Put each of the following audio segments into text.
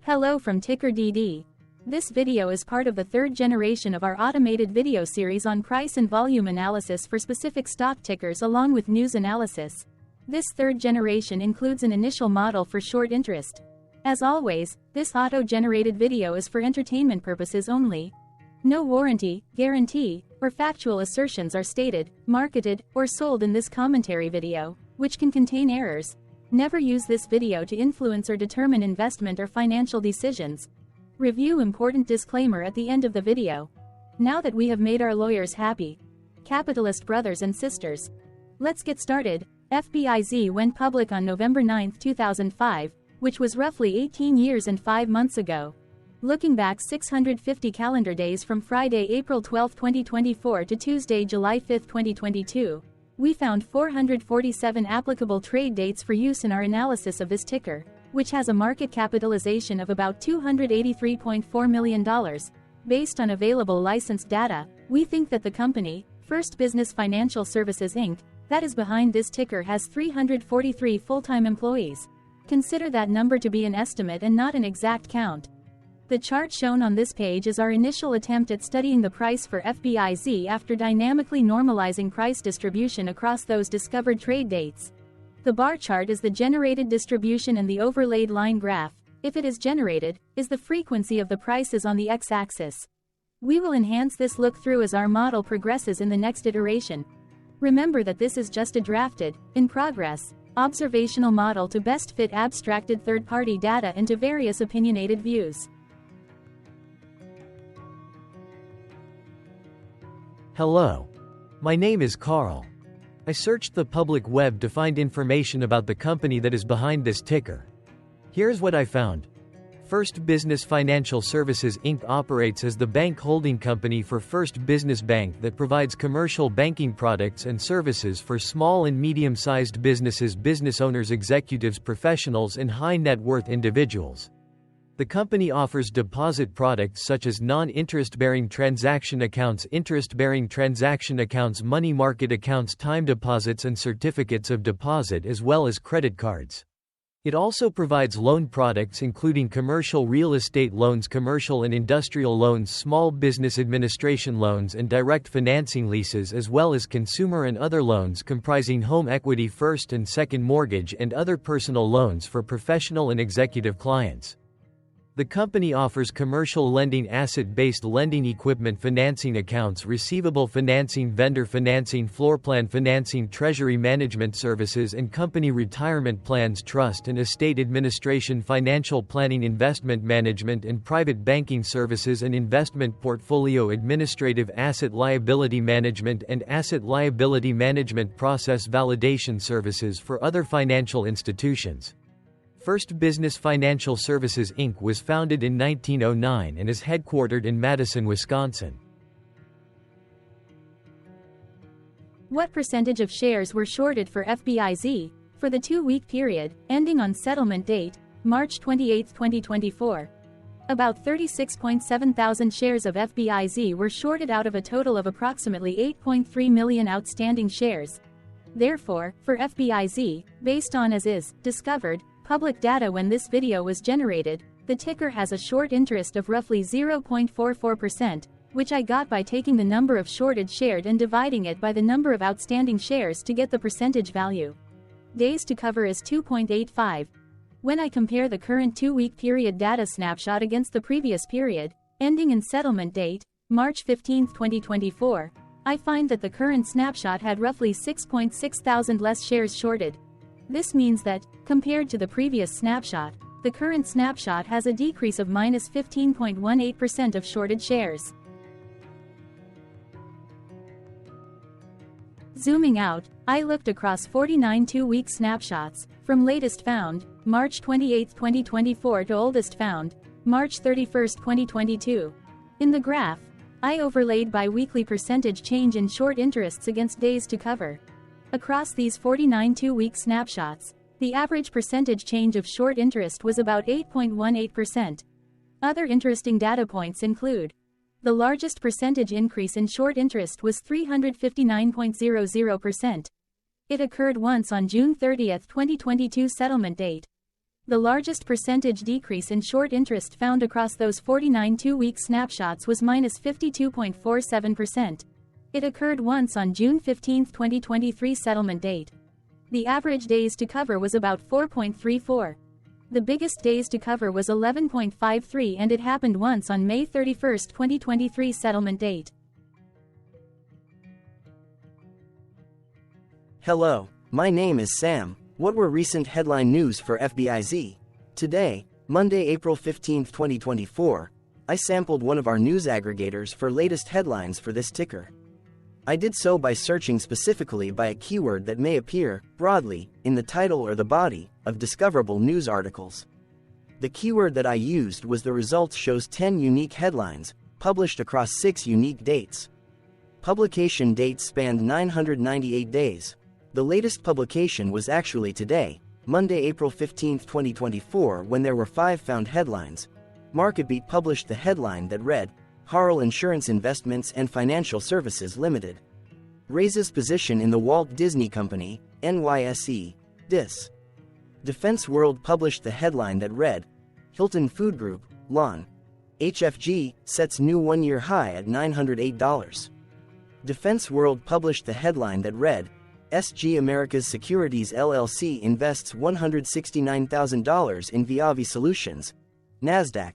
Hello from TickerDD. This video is part of the third generation of our automated video series on price and volume analysis for specific stock tickers along with news analysis. This third generation includes an initial model for short interest. As always, this auto-generated video is for entertainment purposes only. No warranty, guarantee, or factual assertions are stated, marketed, or sold in this commentary video, which can contain errors. Never use this video to influence or determine investment or financial decisions. Review important disclaimer at the end of the video. Now that we have made our lawyers happy, capitalist brothers and sisters, let's get started. FBIZ went public on November 9, 2005, which was roughly 18 years and 5 months ago. Looking back 650 calendar days from Friday, April 12, 2024 to Tuesday, July 5, 2022, we found 447 applicable trade dates for use in our analysis of this ticker, which has a market capitalization of about $283.4 million. Based on available licensed data, we think that the company, FBIZ Financial Services Inc., that is behind this ticker has 343 full-time employees. Consider that number to be an estimate and not an exact count. The chart shown on this page is our initial attempt at studying the price for FBIZ after dynamically normalizing price distribution across those discovered trade dates. The bar chart is the generated distribution and the overlaid line graph, if it is generated, is the frequency of the prices on the x-axis. We will enhance this look-through as our model progresses in the next iteration. Remember that this is just a drafted, in progress, observational model to best fit abstracted third-party data into various opinionated views. Hello. My name is Carl. I searched the public web to find information about the company that is behind this ticker. Here's what I found. FBIZ Financial Services Inc. operates as the bank holding company for FBIZ Bank that provides commercial banking products and services for small and medium-sized businesses, business owners, executives, professionals, and high-net-worth individuals. The company offers deposit products such as non-interest-bearing transaction accounts, interest-bearing transaction accounts, money market accounts, time deposits, and certificates of deposit, as well as credit cards. It also provides loan products including commercial real estate loans, commercial and industrial loans, small business administration loans, and direct financing leases, as well as consumer and other loans comprising home equity, first and second mortgage, and other personal loans for professional and executive clients. The company offers commercial lending, asset-based lending, equipment financing accounts, receivable financing, vendor financing, floorplan financing, treasury management services, and company retirement plans, trust and estate administration, financial planning, investment management, and private banking services, and investment portfolio administrative, asset liability management, and asset liability management process validation services for other financial institutions. FBIZ Financial Services Inc. was founded in 1909 and is headquartered in Madison, Wisconsin. What percentage of shares were shorted for FBIZ for the 2-week period, ending on settlement date, March 28, 2024? About 36.7 thousand shares of FBIZ were shorted out of a total of approximately 8.3 million outstanding shares. Therefore, for FBIZ, based on as is discovered public data when this video was generated, the ticker has a short interest of roughly 0.44%, which I got by taking the number of shorted shares and dividing it by the number of outstanding shares to get the percentage value. Days to cover is 2.85. When I compare the current 2-week period data snapshot against the previous period, ending in settlement date, March 15, 2024, I find that the current snapshot had roughly 6.6 thousand less shares shorted. This means that, compared to the previous snapshot, the current snapshot has a decrease of minus 15.18% of shorted shares. Zooming out, I looked across 49 2-week snapshots, from latest found, March 28, 2024 to oldest found, March 31, 2022. In the graph, I overlaid bi-weekly percentage change in short interests against days to cover. Across these 49 2-week snapshots, the average percentage change of short interest was about 8.18%. Other interesting data points include: the largest percentage increase in short interest was 359.00%. It occurred once on June 30, 2022 settlement date. The largest percentage decrease in short interest found across those 49 two-week snapshots was -52.47%. It occurred once on June 15, 2023 settlement date. The average days to cover was about 4.34. The biggest days to cover was 11.53, and it happened once on May 31, 2023 settlement date. Hello, my name is Sam. What were recent headline news for FBIZ? Today, Monday, April 15, 2024, I sampled one of our news aggregators for latest headlines for this ticker. I did so by searching specifically by a keyword that may appear, broadly, in the title or the body of discoverable news articles. The keyword that I used was the results shows 10 unique headlines, published across 6 unique dates. Publication dates spanned 998 days. The latest publication was actually today, Monday, April 15, 2024, when there were 5 found headlines. MarketBeat published the headline that read, Quartile Insurance Investments and Financial Services Limited raises position in the Walt Disney Company, NYSE, DIS. Defense World published the headline that read, Hilton Food Group, LON. HFG, sets new one-year high at $908. Defense World published the headline that read, SG America's Securities LLC invests $169,000 in Viavi Solutions, NASDAQ,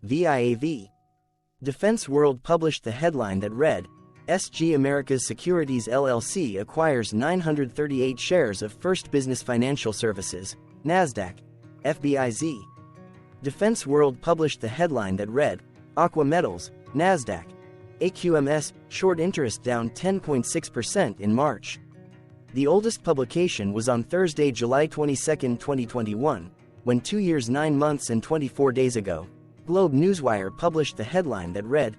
VIAV. Defense World published the headline that read, SG America's Securities LLC acquires 938 shares of First Business Financial Services, NASDAQ, FBIZ. Defense World published the headline that read, Aqua Metals, NASDAQ, AQMS, short interest down 10.6% in March. The oldest publication was on Thursday, July 22, 2021, when 2 years 9 months and 24 days ago, Globe Newswire published the headline that read,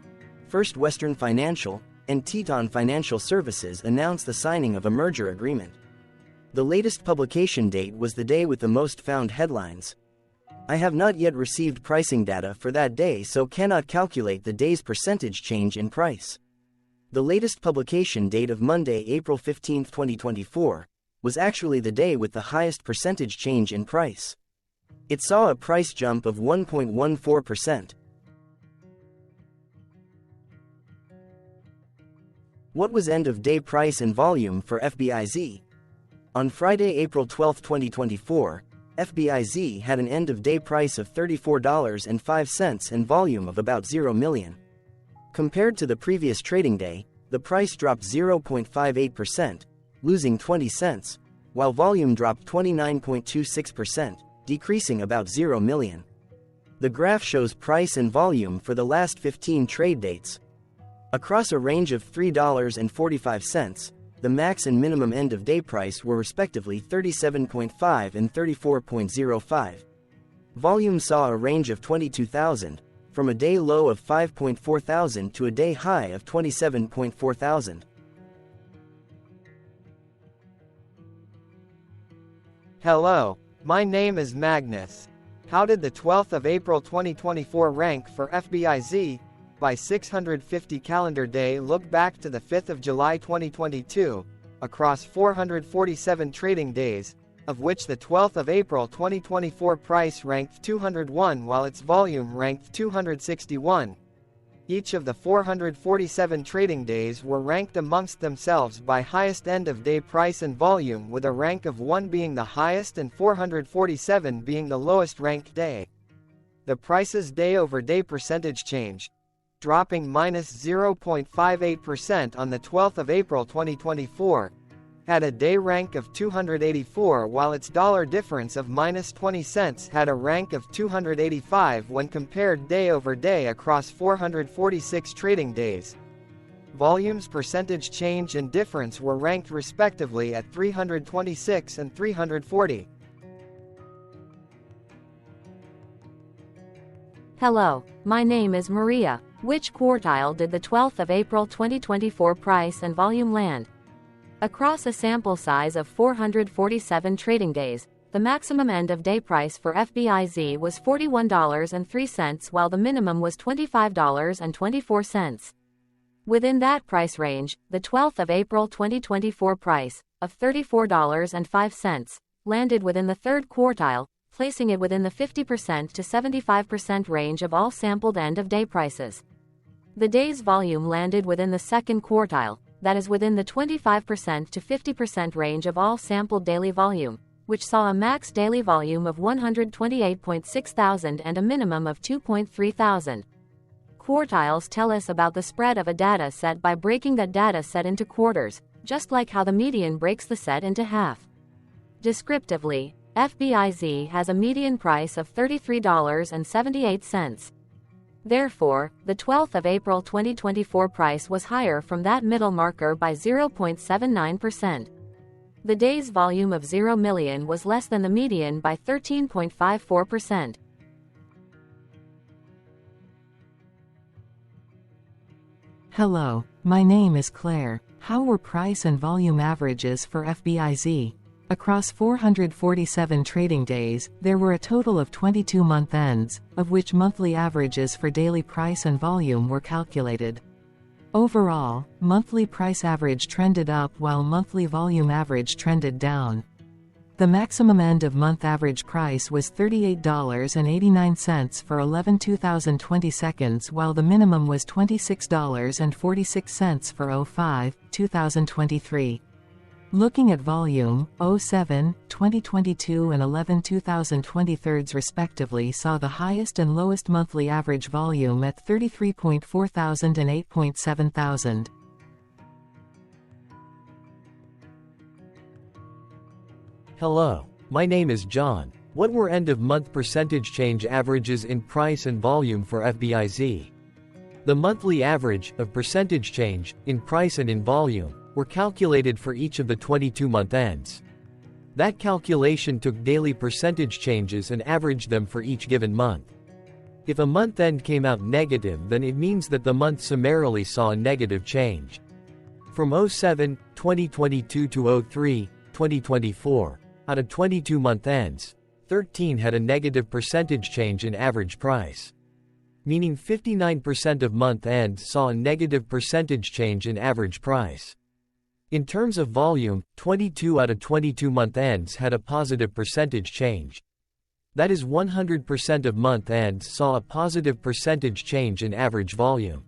First Western Financial and Teton Financial Services announced the signing of a merger agreement. The latest publication date was the day with the most found headlines. I have not yet received pricing data for that day, so cannot calculate the day's percentage change in price. The latest publication date of Monday, April 15, 2024, was actually the day with the highest percentage change in price. It saw a price jump of 1.14%. What was end-of-day price and volume for FBIZ? On Friday, April 12, 2024, FBIZ had an end-of-day price of $34.05 and volume of about 0 million. Compared to the previous trading day, the price dropped 0.58%, losing 20 cents, while volume dropped 29.26%, decreasing about 0 million. The graph shows price and volume for the last 15 trade dates. Across a range of $3.45, the max and minimum end-of-day price were respectively 37.5 and 34.05. Volume saw a range of 22,000, from a day low of 5.4 thousand to a day high of 27.4 thousand. Hello, my name is Magnus. How did the 12th of April 2024 rank for FBIZ? By 650 calendar day, look back to the 5th of July 2022, across 447 trading days, of which the 12th of April 2024 price ranked 201 while its volume ranked 261. Each of the 447 trading days were ranked amongst themselves by highest end-of-day price and volume, with a rank of 1 being the highest and 447 being the lowest ranked day. The price's day-over-day percentage change, dropping -0.58% on the 12th of April 2024, had a day rank of 284, while its dollar difference of -20 cents had a rank of 285 when compared day over day across 446 trading days. Volume's percentage change and difference were ranked respectively at 326 and 340. Hello, my name is Maria. Which quartile did the 12th of April 2024 price and volume land? Across a sample size of 447 trading days, the maximum end-of-day price for FBIZ was $41.03, while the minimum was $25.24. Within that price range, the 12th of April 2024 price, of $34.05, landed within the third quartile, placing it within the 50% to 75% range of all sampled end-of-day prices. The day's volume landed within the second quartile, that is within the 25% to 50% range of all sampled daily volume, which saw a max daily volume of 128.6 thousand and a minimum of 2.3 thousand. Quartiles tell us about the spread of a data set by breaking that data set into quarters, just like how the median breaks the set into half. Descriptively, FBIZ has a median price of $33.78. Therefore, the 12th of April 2024 price was higher from that middle marker by 0.79%. The day's volume of 0 million was less than the median by 13.54%. Hello, my name is Claire. How were price and volume averages for FBIZ? Across 447 trading days, there were a total of 22 month ends, of which monthly averages for daily price and volume were calculated. Overall, monthly price average trended up while monthly volume average trended down. The maximum end-of-month average price was $38.89 for 11/2020 seconds, while the minimum was $26.46 for 05/2023. Looking at volume, 07/2022 and 11/2023 respectively saw the highest and lowest monthly average volume at 33.4 thousand and 8.7 thousand. Hello, my name is John. What were end-of-month percentage change averages in price and volume for FBIZ? The monthly average of percentage change in price and in volume were calculated for each of the 22-month ends. That calculation took daily percentage changes and averaged them for each given month. If a month end came out negative, then it means that the month summarily saw a negative change. From 07/2022 to 03/2024, out of 22 month ends, 13 had a negative percentage change in average price. Meaning 59% of month ends saw a negative percentage change in average price. In terms of volume, 22 out of 22 month ends had a positive percentage change. That is 100% of month ends saw a positive percentage change in average volume.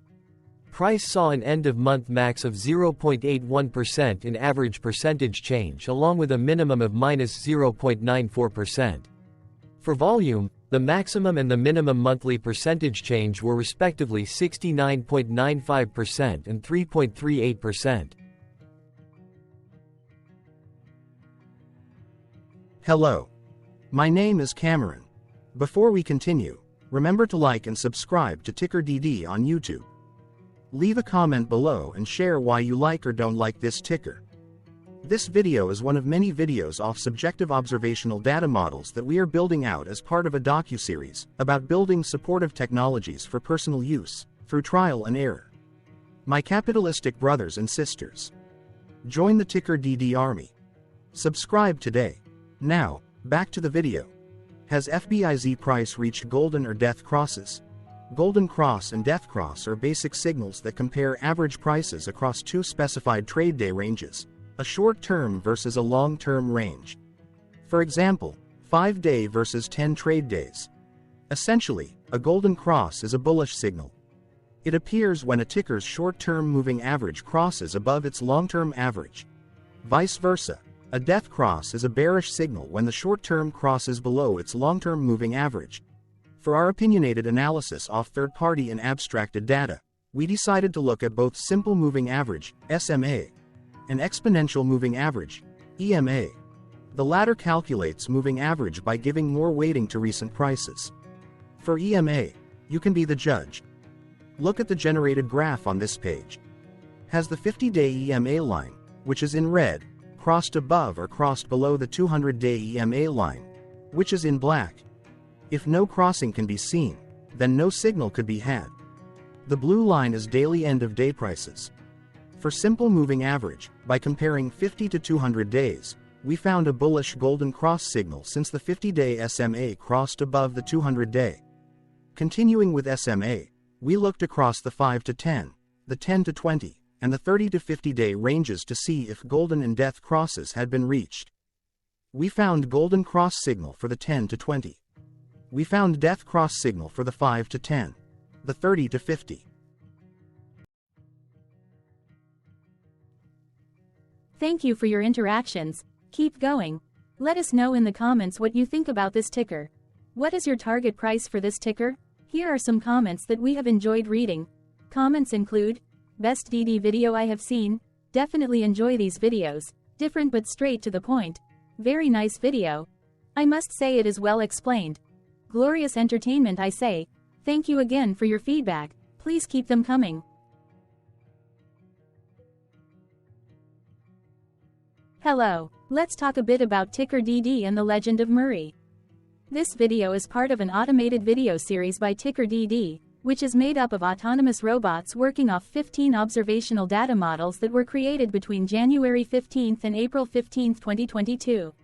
Price saw an end-of-month max of 0.81% in average percentage change, along with a minimum of -0.94%. For volume, the maximum and the minimum monthly percentage change were respectively 69.95% and 3.38%. Hello. My name is Cameron. Before we continue, remember to like and subscribe to TickerDD on YouTube. Leave a comment below and share why you like or don't like this ticker. This video is one of many videos off subjective observational data models that we are building out as part of a docuseries about building supportive technologies for personal use, through trial and error. My capitalistic brothers and sisters, join the TickerDD army. Subscribe today. Now, back to the video. Has FBIZ price reached golden or death crosses? Golden cross and death cross are basic signals that compare average prices across two specified trade day ranges, a short-term versus a long-term range. For example, 5-day versus 10 trade days. Essentially, a golden cross is a bullish signal. It appears when a ticker's short-term moving average crosses above its long-term average. Vice versa, a death cross is a bearish signal when the short-term crosses below its long-term moving average. For our opinionated analysis off third-party and abstracted data, we decided to look at both simple moving average, SMA, and exponential moving average, EMA. The latter calculates moving average by giving more weighting to recent prices. For EMA, you can be the judge. Look at the generated graph on this page. Has the 50-day EMA line, which is in red, crossed above or crossed below the 200-day EMA line, which is in black? If no crossing can be seen, then no signal could be had. The blue line is daily end-of-day prices. For simple moving average, by comparing 50 to 200 days, we found a bullish golden cross signal since the 50-day SMA crossed above the 200-day. Continuing with SMA, we looked across the 5 to 10, the 10 to 20, and the 30 to 50-day ranges to see if golden and death crosses had been reached. We found golden cross signal for the 10 to 20. We found death cross signal for the 5 to 10. The 30 to 50. Thank you for your interactions. Keep going. Let us know in the comments what you think about this ticker. What is your target price for this ticker? Here are some comments that we have enjoyed reading. Comments include, best DD video I have seen, definitely enjoy these videos, different but straight to the point, very nice video. I must say it is well explained. Glorious entertainment I say, thank you again for your feedback, please keep them coming. Hello, let's talk a bit about TickerDD and the Legend of Murray. This video is part of an automated video series by TickerDD, which is made up of autonomous robots working off 15 observational data models that were created between January 15 and April 15, 2022.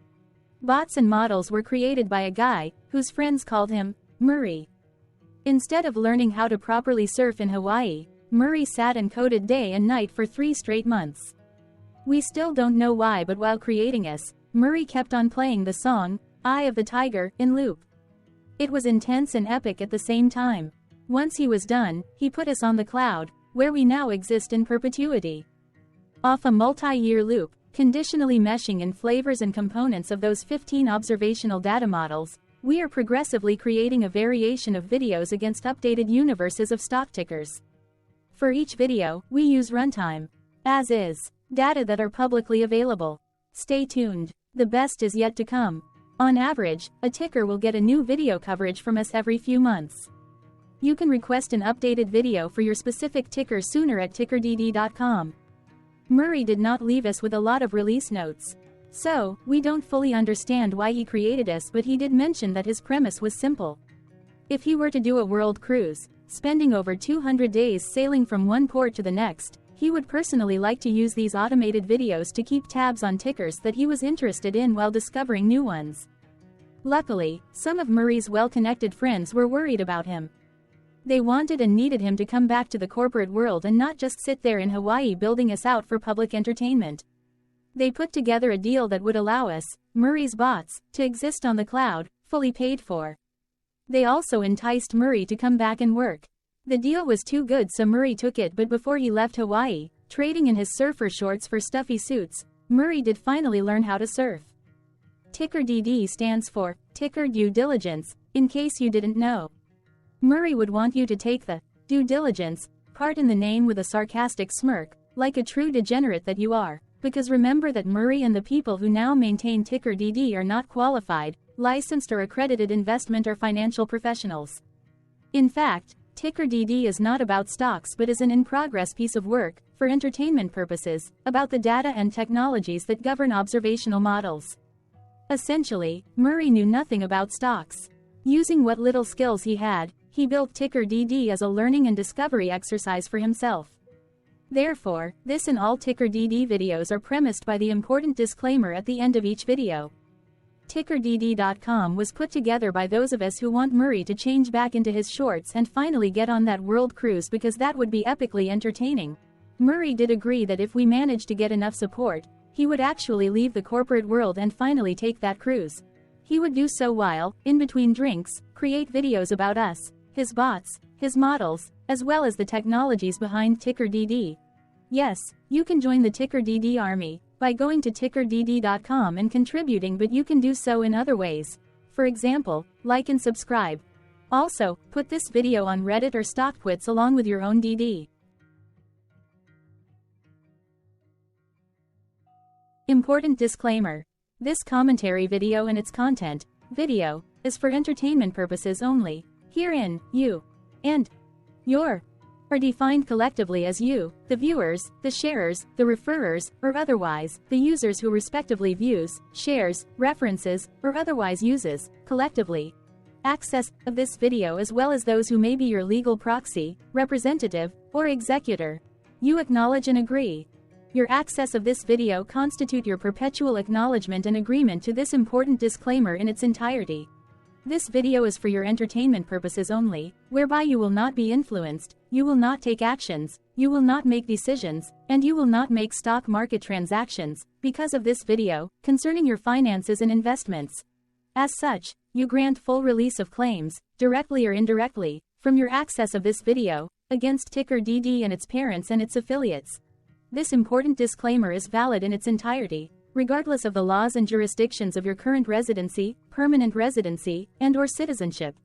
Bots and models were created by a guy, whose friends called him Murray. Instead of learning how to properly surf in Hawaii, Murray sat and coded day and night for 3 straight months. We still don't know why, but while creating us, Murray kept on playing the song, Eye of the Tiger, in loop. It was intense and epic at the same time. Once he was done, he put us on the cloud, where we now exist in perpetuity. Off a multi-year loop, conditionally meshing in flavors and components of those 15 observational data models, we are progressively creating a variation of videos against updated universes of stock tickers. For each video, we use runtime, as is, data that are publicly available. Stay tuned, the best is yet to come. On average, a ticker will get a new video coverage from us every few months. You can request an updated video for your specific ticker sooner at TickerDD.com. Murray did not leave us with a lot of release notes. So, we don't fully understand why he created us, but he did mention that his premise was simple. If he were to do a world cruise, spending over 200 days sailing from one port to the next, he would personally like to use these automated videos to keep tabs on tickers that he was interested in while discovering new ones. Luckily, some of Murray's well-connected friends were worried about him. They wanted and needed him to come back to the corporate world and not just sit there in Hawaii building us out for public entertainment. They put together a deal that would allow us, Murray's bots, to exist on the cloud, fully paid for. They also enticed Murray to come back and work. The deal was too good, so Murray took it, but before he left Hawaii, trading in his surfer shorts for stuffy suits, Murray did finally learn how to surf. TickerDD stands for Ticker Due Diligence, in case you didn't know. Murray would want you to take the due diligence part in the name with a sarcastic smirk, like a true degenerate that you are, because remember that Murray and the people who now maintain TickerDD are not qualified, licensed or accredited investment or financial professionals. In fact, TickerDD is not about stocks but is an in-progress piece of work, for entertainment purposes, about the data and technologies that govern observational models. Essentially, Murray knew nothing about stocks. Using what little skills he had, he built TickerDD as a learning and discovery exercise for himself. Therefore, this and all TickerDD videos are premised by the important disclaimer at the end of each video. TickerDD.com was put together by those of us who want Murray to change back into his shorts and finally get on that world cruise, because that would be epically entertaining. Murray did agree that if we managed to get enough support, he would actually leave the corporate world and finally take that cruise. He would do so while, in between drinks, create videos about us, his bots, his models, as well as the technologies behind TickerDD. Yes, you can join the TickerDD army by going to TickerDD.com and contributing, but you can do so in other ways. For example, like and subscribe. Also, put this video on Reddit or StockTwits along with your own DD. Important disclaimer. This commentary video and its content, video, is for entertainment purposes only. Herein, you and your are defined collectively as you, the viewers, the sharers, the referrers, or otherwise, the users who respectively views, shares, references, or otherwise uses, collectively, access of this video, as well as those who may be your legal proxy, representative, or executor. You acknowledge and agree. Your access of this video constitute your perpetual acknowledgement and agreement to this important disclaimer in its entirety. This video is for your entertainment purposes only, whereby you will not be influenced, you will not take actions, you will not make decisions, and you will not make stock market transactions, because of this video, concerning your finances and investments. As such, you grant full release of claims, directly or indirectly, from your access of this video, against TickerDD and its parents and its affiliates. This important disclaimer is valid in its entirety, regardless of the laws and jurisdictions of your current residency, permanent residency, and/or citizenship.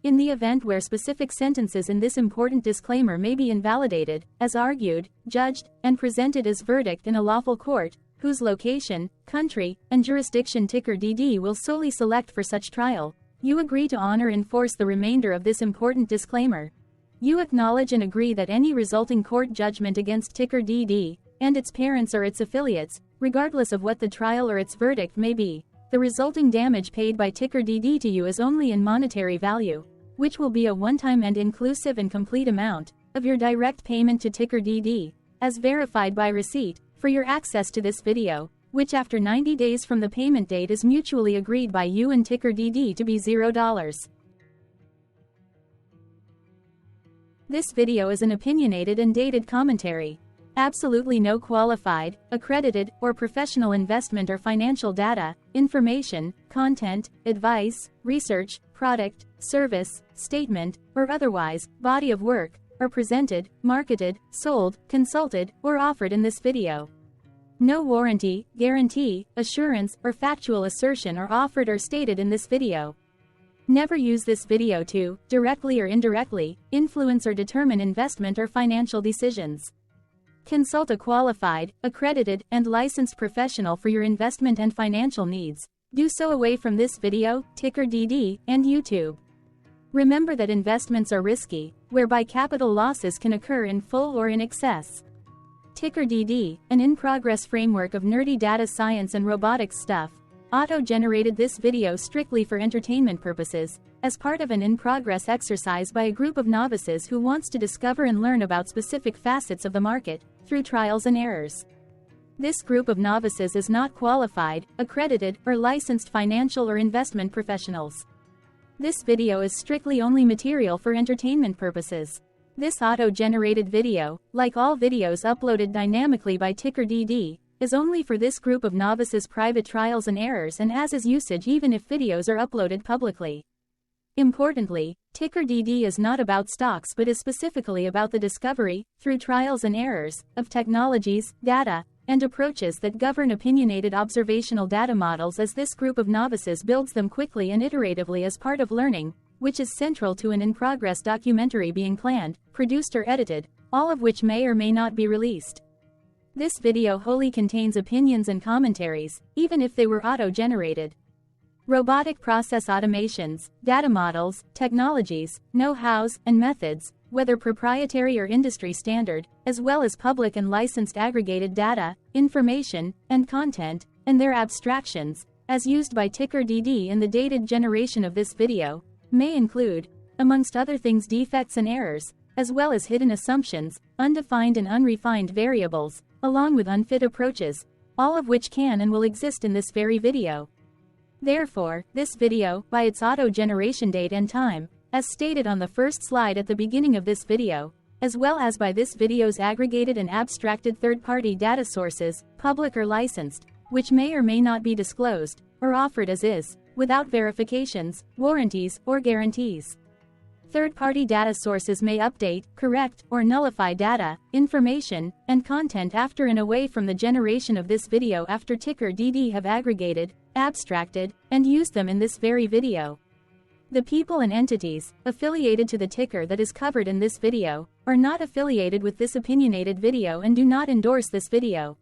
In the event where specific sentences in this important disclaimer may be invalidated, as argued, judged, and presented as verdict in a lawful court, whose location, country, and jurisdiction TickerDD will solely select for such trial, you agree to honor and enforce the remainder of this important disclaimer. You acknowledge and agree that any resulting court judgment against TickerDD, and its parents or its affiliates, regardless of what the trial or its verdict may be, the resulting damage paid by TickerDD to you is only in monetary value, which will be a one-time and inclusive and complete amount of your direct payment to TickerDD, as verified by receipt, for your access to this video, which after 90 days from the payment date is mutually agreed by you and TickerDD to be $0. This video is an opinionated and dated commentary. Absolutely no qualified, accredited, or professional investment or financial data, information, content, advice, research, product, service, statement, or otherwise, body of work, are presented, marketed, sold, consulted, or offered in this video. No warranty, guarantee, assurance, or factual assertion are offered or stated in this video. Never use this video to, directly or indirectly, influence or determine investment or financial decisions. Consult a qualified, accredited, and licensed professional for your investment and financial needs. Do so away from this video, TickerDD, and YouTube. Remember that investments are risky, whereby capital losses can occur in full or in excess. TickerDD, an in-progress framework of nerdy data science and robotics stuff, auto-generated this video strictly for entertainment purposes, as part of an in-progress exercise by a group of novices who wants to discover and learn about specific facets of the market, through trials and errors. This group of novices is not qualified, accredited, or licensed financial or investment professionals. This video is strictly only material for entertainment purposes. This auto-generated video, like all videos uploaded dynamically by TickerDD, is only for this group of novices' private trials and errors and as is usage even if videos are uploaded publicly. Importantly, TickerDD is not about stocks but is specifically about the discovery, through trials and errors, of technologies, data, and approaches that govern opinionated observational data models as this group of novices builds them quickly and iteratively as part of learning, which is central to an in-progress documentary being planned, produced or edited, all of which may or may not be released. This video wholly contains opinions and commentaries, even if they were auto-generated. Robotic process automations, data models, technologies, know-hows, and methods, whether proprietary or industry standard, as well as public and licensed aggregated data, information, and content, and their abstractions, as used by TickerDD in the dated generation of this video, may include, amongst other things, defects and errors, as well as hidden assumptions, undefined and unrefined variables, along with unfit approaches, all of which can and will exist in this very video. Therefore, this video, by its auto-generation date and time, as stated on the first slide at the beginning of this video, as well as by this video's aggregated and abstracted third-party data sources, public or licensed, which may or may not be disclosed, or offered as is, without verifications, warranties, or guarantees. Third-party data sources may update, correct, or nullify data, information, and content after and away from the generation of this video after TickerDD have aggregated, abstracted, and used them in this very video. The people and entities affiliated to the ticker that is covered in this video are not affiliated with this opinionated video and do not endorse this video.